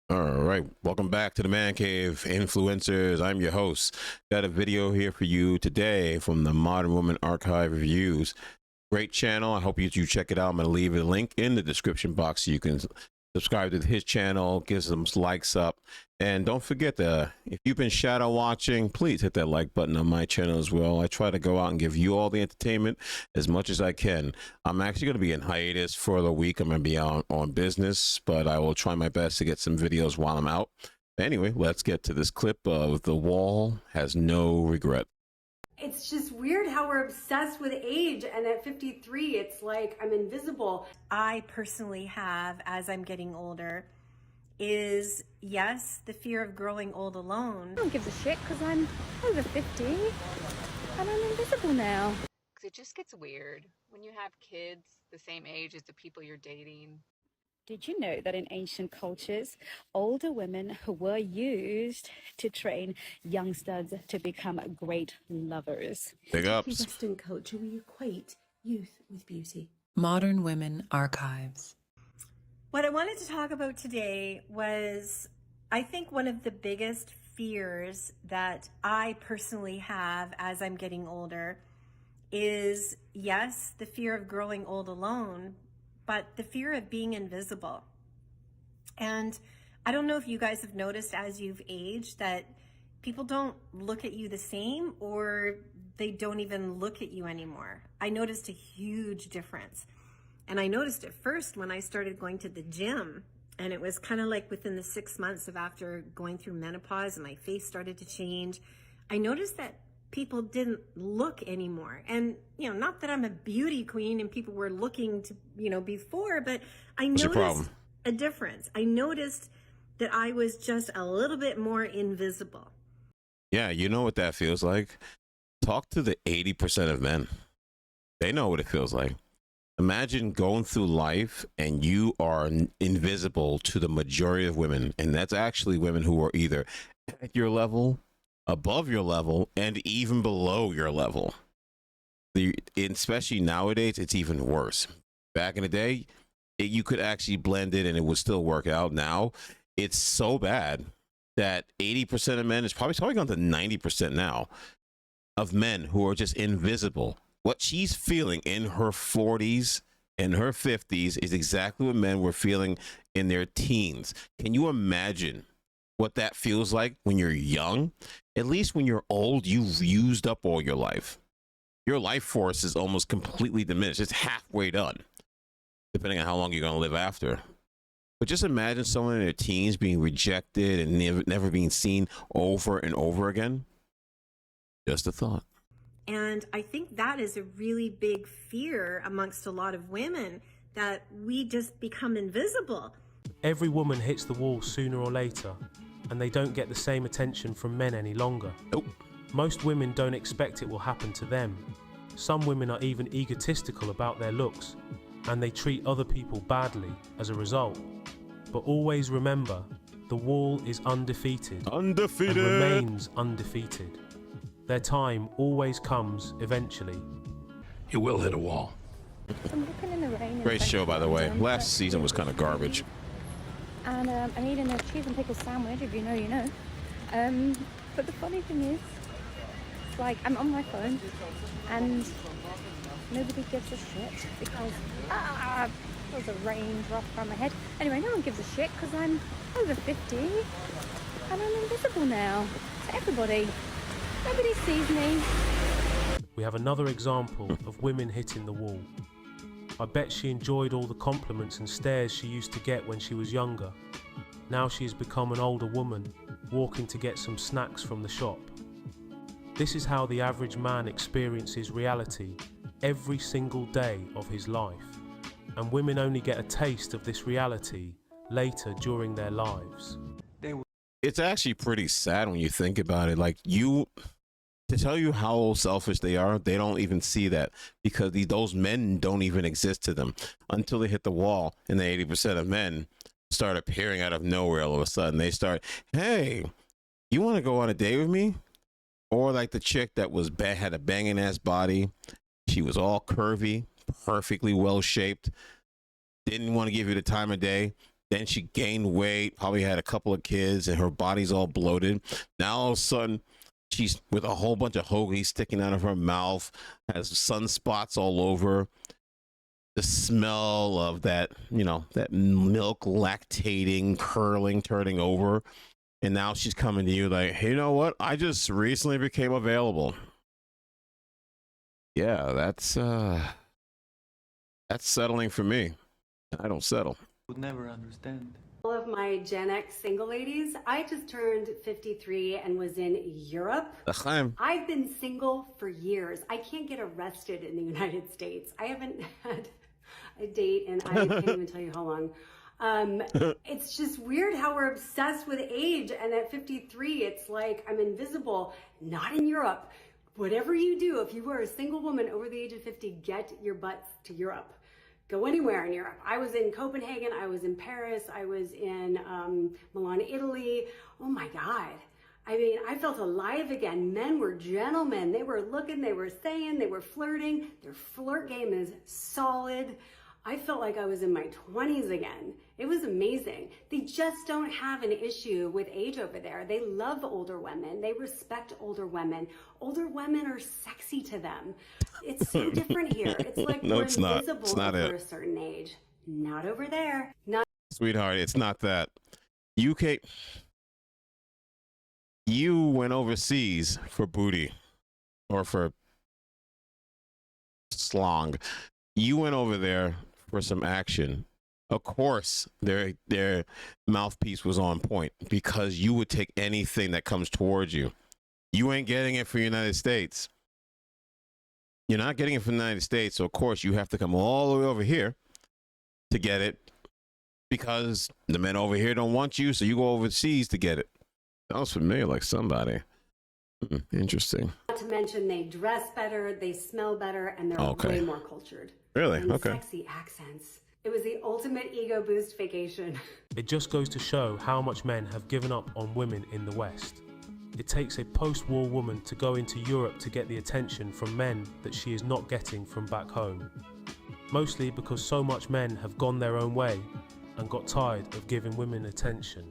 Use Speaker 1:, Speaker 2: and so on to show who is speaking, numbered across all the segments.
Speaker 1: All right, welcome back to the Man Cave Influencers. I'm your host. Got a video here for you today from the Modern Woman Archive Reviews. Great channel. I hope you check it out. I'm going to leave a link in the description box so you can subscribe to his channel, give some likes up, and don't forget that if you've been shadow watching, please hit that like button on my channel as well. I try to go out and give you all the entertainment as much as I can. I'm actually going to be in hiatus for the week. I'm going to be on business, but I will try my best to get some videos while I'm out. Anyway, let's get to this clip of The Wall Has No Regret.
Speaker 2: It's just weird how we're obsessed with age, and at 53 it's like I'm invisible. I personally have, as I'm getting older, is yes, the fear of growing old alone.
Speaker 3: No one gives a shit because I'm over 50 and I'm invisible now.
Speaker 4: Because it just gets weird when you have kids the same age as the people you're dating.
Speaker 3: Did you know that in ancient cultures, older women were used to train youngsters to become great lovers?
Speaker 1: Big ups.
Speaker 2: Western culture, we equate youth with beauty.
Speaker 5: Modern Women Archives.
Speaker 2: What I wanted to talk about today was, I think, one of the biggest fears that I personally have as I'm getting older is, yes, the fear of growing old alone, but the fear of being invisible. And I don't know if you guys have noticed as you've aged that people don't look at you the same, or they don't even look at you anymore. I noticed a huge difference. And I noticed it first when I started going to the gym, and it was kind of like within the 6 months of after going through menopause and my face started to change. I noticed that people didn't look anymore. And, you know, not that I'm a beauty queen and people were looking to, before, but I noticed a difference. I noticed that I was just a little bit more invisible.
Speaker 1: Yeah, you know what that feels like? Talk to the 80% of men. They know what it feels like. Imagine going through life and you are invisible to the majority of women. And that's actually women who are either at your level, above your level, and even below your level. Especially nowadays, it's even worse. Back in the day, you could actually blend it and it would still work out. Now, it's so bad that 80% of men, is probably gone to 90% now, of men who are just invisible. What she's feeling in her 40s and her 50s is exactly what men were feeling in their teens. Can you imagine what that feels like when you're young? At least when you're old, you've used up all your life. Your life force is almost completely diminished. It's halfway done, depending on how long you're going to live after. But just imagine someone in their teens being rejected and never being seen over and over again. Just a thought.
Speaker 2: And I think that is a really big fear amongst a lot of women, that we just become invisible.
Speaker 6: Every woman hits the wall sooner or later, and they don't get the same attention from men any longer.
Speaker 1: Nope.
Speaker 6: Most women don't expect it will happen to them. Some women are even egotistical about their looks, and they treat other people badly as a result. But always remember, the wall is undefeated.
Speaker 1: Undefeated.
Speaker 6: And remains undefeated. Their time always comes eventually.
Speaker 7: You will hit a wall.
Speaker 3: I'm walking in the rain.
Speaker 1: Great show, by the way. Last season was kind of garbage.
Speaker 3: And I'm eating a cheese and pickle sandwich, if you know, you know. But the funny thing is, it's like I'm on my phone and nobody gives a shit because, there's a raindrop on my head. Anyway, no one gives a shit because I'm over 50 and I'm invisible now to everybody. Nobody sees me.
Speaker 6: We have another example of women hitting the wall. I bet she enjoyed all the compliments and stares she used to get when she was younger. Now she has become an older woman, walking to get some snacks from the shop. This is how the average man experiences reality every single day of his life. And women only get a taste of this reality later during their lives.
Speaker 1: It's actually pretty sad when you think about it. Like, to tell you how selfish they are, they don't even see that, because those men don't even exist to them until they hit the wall. And the 80% of men start appearing out of nowhere all of a sudden. They start, hey, you want to go on a date with me? Or like the chick that had a banging ass body. She was all curvy, perfectly well shaped, didn't want to give you the time of day. Then she gained weight, probably had a couple of kids, and her body's all bloated. Now all of a sudden, she's with a whole bunch of hoagies sticking out of her mouth, has sunspots all over. The smell of that, that milk lactating, curling, turning over. And now she's coming to you like, hey, you know what? I just recently became available. Yeah, that's settling for me. I don't settle.
Speaker 8: Would never understand.
Speaker 9: All of my Gen X single ladies, I just turned 53 and was in Europe. I've been single for years. I can't get arrested in the United States. I haven't had a date and I can't even tell you how long. It's just weird how we're obsessed with age, and at 53 it's like I'm invisible. Not in Europe. Whatever you do, if you are a single woman over the age of 50, get your butts to Europe. Go anywhere in Europe. I was in Copenhagen, I was in Paris, I was in Milan, Italy. Oh my God. I mean, I felt alive again. Men were gentlemen. They were looking, they were saying, they were flirting. Their flirt game is solid. I felt like I was in my 20s again. It was amazing. They just don't have an issue with age over there. They love older women. They respect older women. Older women are sexy to them. It's so different here. It's like
Speaker 1: No,
Speaker 9: we're
Speaker 1: it's not.
Speaker 9: invisible
Speaker 1: It's not
Speaker 9: over
Speaker 1: it.
Speaker 9: a certain age. Not over there. Not
Speaker 1: Sweetheart, it's not that. UK, you went overseas for booty or for slong. You went over there for some action. Of course, their mouthpiece was on point because you would take anything that comes towards you. You ain't getting it for the United States. You're not getting it from the United States, so of course you have to come all the way over here to get it because the men over here don't want you, so you go overseas to get it. Sounds familiar, like somebody. Interesting.
Speaker 9: to mention they dress better, they smell better, and they're way more cultured.
Speaker 1: Really?
Speaker 9: And
Speaker 1: Okay.
Speaker 9: sexy accents. It was the ultimate ego boost vacation.
Speaker 6: It just goes to show how much men have given up on women in the West. It takes a post-war woman to go into Europe to get the attention from men that she is not getting from back home. Mostly because so much men have gone their own way and got tired of giving women attention.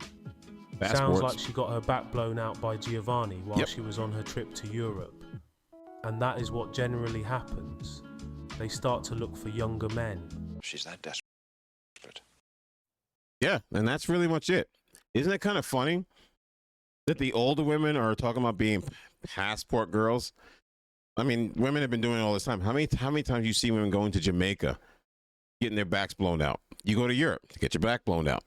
Speaker 6: Sounds like she got her back blown out by Giovanni while she was on her trip to Europe. And that is what generally happens. They start to look for younger men.
Speaker 10: She's that desperate.
Speaker 1: Yeah, and that's really much it. Isn't it kind of funny that the older women are talking about being passport girls? I mean, women have been doing it all this time. How many times you see women going to Jamaica, getting their backs blown out? You go to Europe to get your back blown out.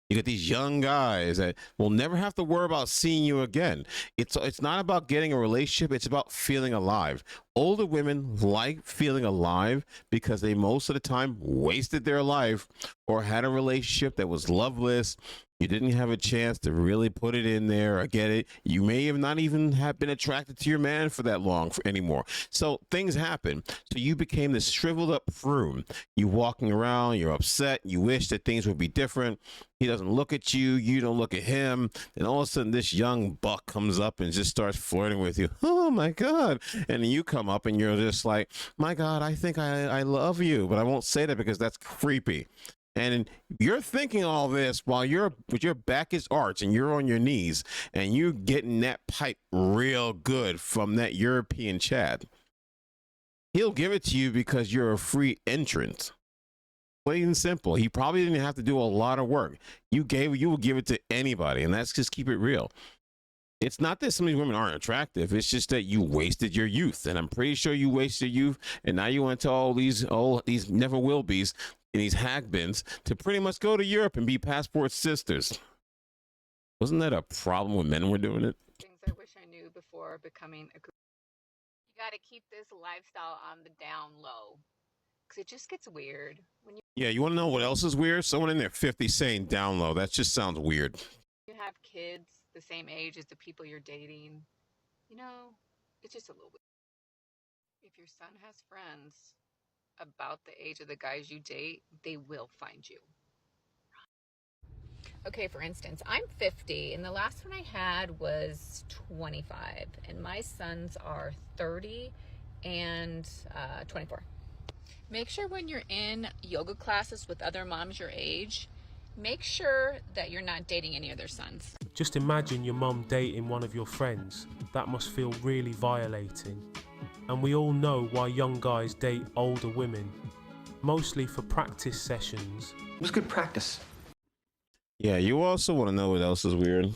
Speaker 1: You get these young guys that will never have to worry about seeing you again. It's not about getting a relationship. It's about feeling alive. Older women like feeling alive because they most of the time wasted their life or had a relationship that was loveless. You didn't have a chance to really put it in there or get it. You may have not even have been attracted to your man for that long anymore. So things happen. So you became this shriveled up prune. You walking around, you're upset. You wish that things would be different. He doesn't look at you. You don't look at him. And all of a sudden this young buck comes up and just starts flirting with you. Oh my God. And then you come up and you're just like, my God, I think I love you, but I won't say that because that's creepy. And you're thinking all this while with your back is arched and you're on your knees and you're getting that pipe real good from that European Chad. He'll give it to you because you're a free entrant. Plain and simple. He probably didn't have to do a lot of work. You will give it to anybody, and that's just keep it real. It's not that some of these women aren't attractive. It's just that you wasted your youth, and I'm pretty sure you wasted youth, and now you went to all these never will be's and these hagbins to pretty much go to Europe and be passport sisters. Wasn't that a problem when men were doing it?
Speaker 4: Things I wish I knew before becoming a group. You got to keep this lifestyle on the down low because it just gets weird when
Speaker 1: you want to know what else is weird? Someone in their 50s saying down low. That just sounds weird.
Speaker 4: you have kids the same age as the people you're dating. You know, it's just a little weird. If your son has friends about the age of the guys you date, they will find you. Okay, for instance, I'm 50 and the last one I had was 25 and my sons are 30 and 24. Make sure when you're in yoga classes with other moms your age make sure that you're not dating any of their sons.
Speaker 6: Just imagine your mum dating one of your friends. That must feel really violating. And we all know why young guys date older women, mostly for practice sessions.
Speaker 8: It was good practice.
Speaker 1: Yeah, you also want to know what else is weird?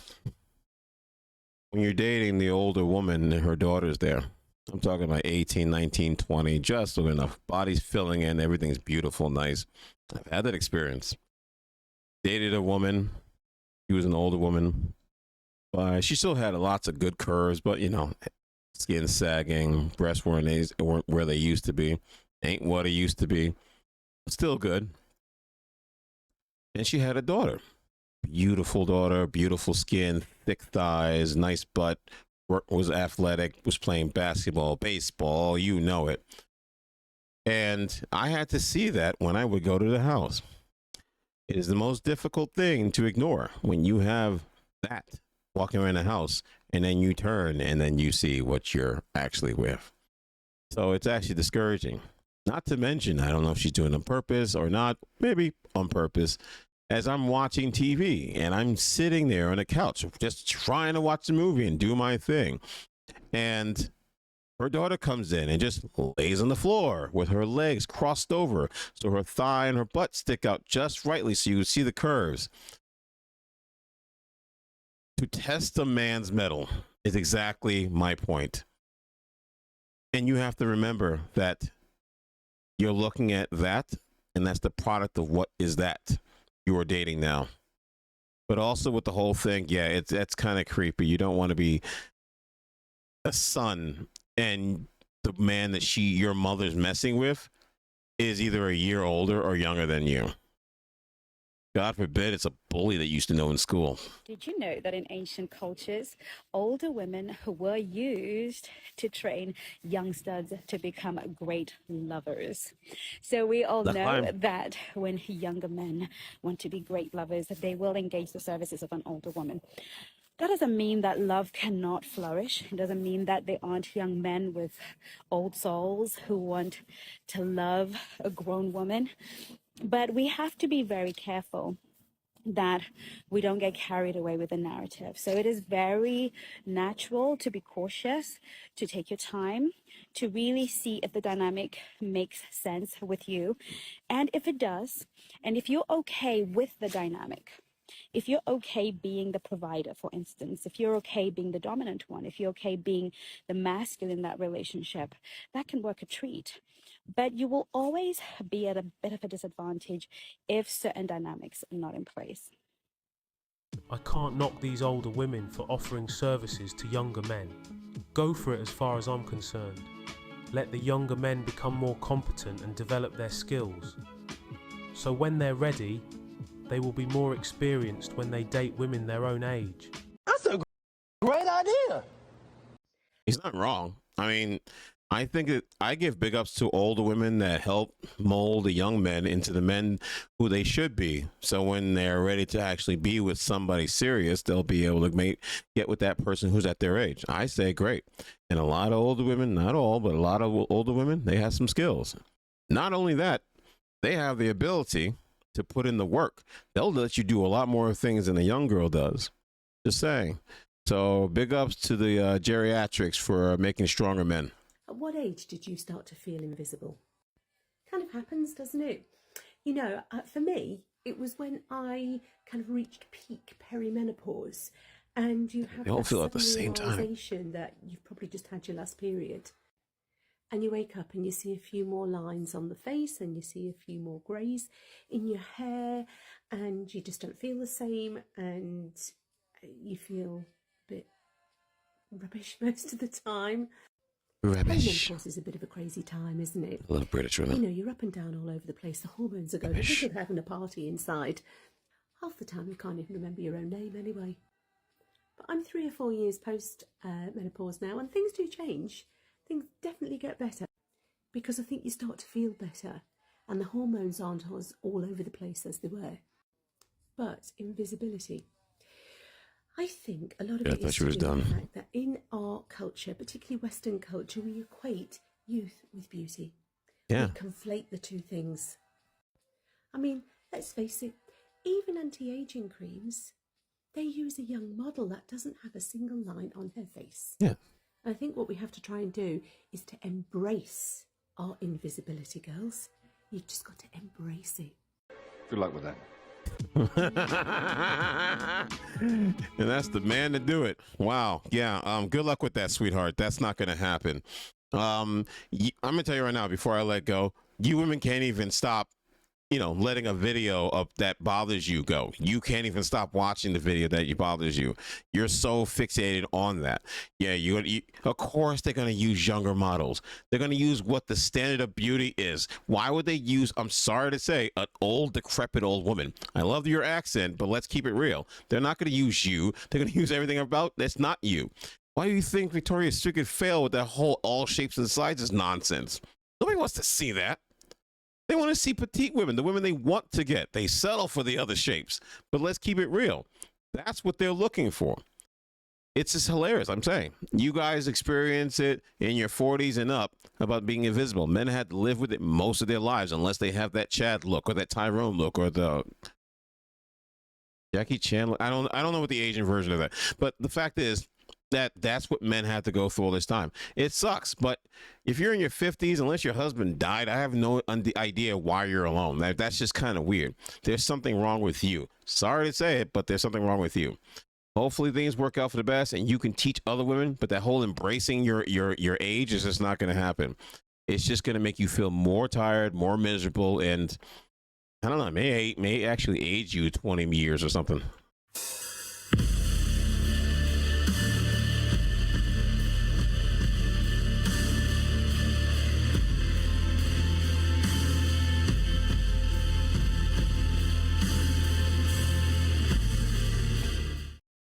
Speaker 1: When you're dating the older woman and her daughter's there. I'm talking about 18, 19, 20, just enough. Body's filling in, everything's beautiful, nice. I've had that experience. Dated a woman. She was an older woman. But she still had lots of good curves, but you know, skin sagging, breasts weren't where they used to be. Ain't what it used to be. Still good. And she had a daughter. Beautiful daughter, beautiful skin, thick thighs, nice butt, was athletic, was playing basketball, baseball, you know it. And I had to see that when I would go to the house. It is the most difficult thing to ignore when you have that walking around the house and then you turn and then you see what you're actually with. So it's actually discouraging. Not to mention, I don't know if she's doing it on purpose or not, maybe on purpose. As I'm watching TV and I'm sitting there on a couch, just trying to watch the movie and do my thing. And her daughter comes in and just lays on the floor with her legs crossed over. So her thigh and her butt stick out just rightly so you see the curves. To test a man's mettle is exactly my point. And you have to remember that you're looking at that, and that's the product of what is that you are dating now. But also with the whole thing, yeah, that's kind of creepy. You don't want to be a son and the man that your mother's messing with is either a year older or younger than you. God forbid it's a bully that you used to know in school.
Speaker 10: Did you know that in ancient cultures, older women were used to train youngsters to become great lovers? So we all know that when younger men want to be great lovers, they will engage the services of an older woman. That doesn't mean that love cannot flourish. It doesn't mean that there aren't young men with old souls who want to love a grown woman. But we have to be very careful that we don't get carried away with the narrative. So it is very natural to be cautious, to take your time, to really see if the dynamic makes sense with you. And if it does, and if you're okay with the dynamic, if you're okay being the provider, for instance, if you're okay being the dominant one, if you're okay being the masculine in that relationship, that can work a treat. But you will always be at a bit of a disadvantage if certain dynamics are not in place.
Speaker 6: I can't knock these older women for offering services to younger men. Go for it as far as I'm concerned. Let the younger men become more competent and develop their skills. So when they're ready, they will be more experienced when they date women their own age.
Speaker 8: That's a great idea.
Speaker 1: He's not wrong. I mean, I think that I give big ups to older women that help mold the young men into the men who they should be. So when they're ready to actually be with somebody serious, they'll be able to get with that person who's at their age. I say great. And a lot of older women, not all, but a lot of older women, they have some skills. Not only that, they have the ability to put in the work. They'll let you do a lot more things than a young girl does. Just saying. So big ups to the geriatrics for making stronger men.
Speaker 11: At what age did you start to feel invisible? Kind of happens, doesn't it? You know, for me, it was when I kind of reached peak perimenopause, and you have that
Speaker 1: feel at the same
Speaker 11: realization that you've probably just had your last period, and you wake up and you see a few more lines on the face, and you see a few more greys in your hair, and you just don't feel the same, and you feel a bit rubbish most of the time.
Speaker 1: Rubbish.
Speaker 11: Perimenopause is a bit of a crazy time, isn't it?
Speaker 1: I love British women.
Speaker 11: You know, you're up and down all over the place. The hormones are going. You're having a party inside. Half the time you can't even remember your own name anyway. But I'm 3 or 4 years post menopause now, and things do change. Things definitely get better because I think you start to feel better, and the hormones aren't all over the place as they were. But invisibility. I think a lot of it is to do with the fact that in our culture, particularly Western culture, we equate youth with beauty.
Speaker 1: Yeah.
Speaker 11: We conflate the two things. I mean, let's face it, even anti-aging creams, they use a young model that doesn't have a single line on her face.
Speaker 1: Yeah.
Speaker 11: I think what we have to try and do is to embrace our invisibility, girls. You've just got to embrace it.
Speaker 7: Good luck with that.
Speaker 1: And that's the man to do it. Wow. Yeah. Good luck with that, sweetheart. That's not going to happen. I'm going to tell you right now, before I let go, you women can't even stop, letting a video of that bothers you go. You can't even stop watching the video that bothers you. You're so fixated on that. Yeah, of course they're going to use younger models. They're going to use what the standard of beauty is. Why would they use, I'm sorry to say, an old, decrepit old woman? I love your accent, but let's keep it real. They're not going to use you. They're going to use everything about that's not you. Why do you think Victoria's Secret failed with that whole all shapes and sizes nonsense? Nobody wants to see that. They want to see petite women, the women they want to get. They settle for the other shapes. But let's keep it real. That's what they're looking for. It's just hilarious. I'm saying you guys experience it in your 40s and up about being invisible. Men had to live with it most of their lives unless they have that Chad look or that Tyrone look or the Jackie Chan look. I don't know what the Asian version of that. But the fact is, that's what men had to go through all this time. It sucks, but if you're in your 50s, unless your husband died, I have no idea why you're alone. That's just kind of weird. There's something wrong with you. Sorry to say it, but there's something wrong with you. Hopefully things work out for the best and you can teach other women, but that whole embracing your age is just not going to happen. It's just going to make you feel more tired, more miserable, and I don't know, may actually age you 20 years or something.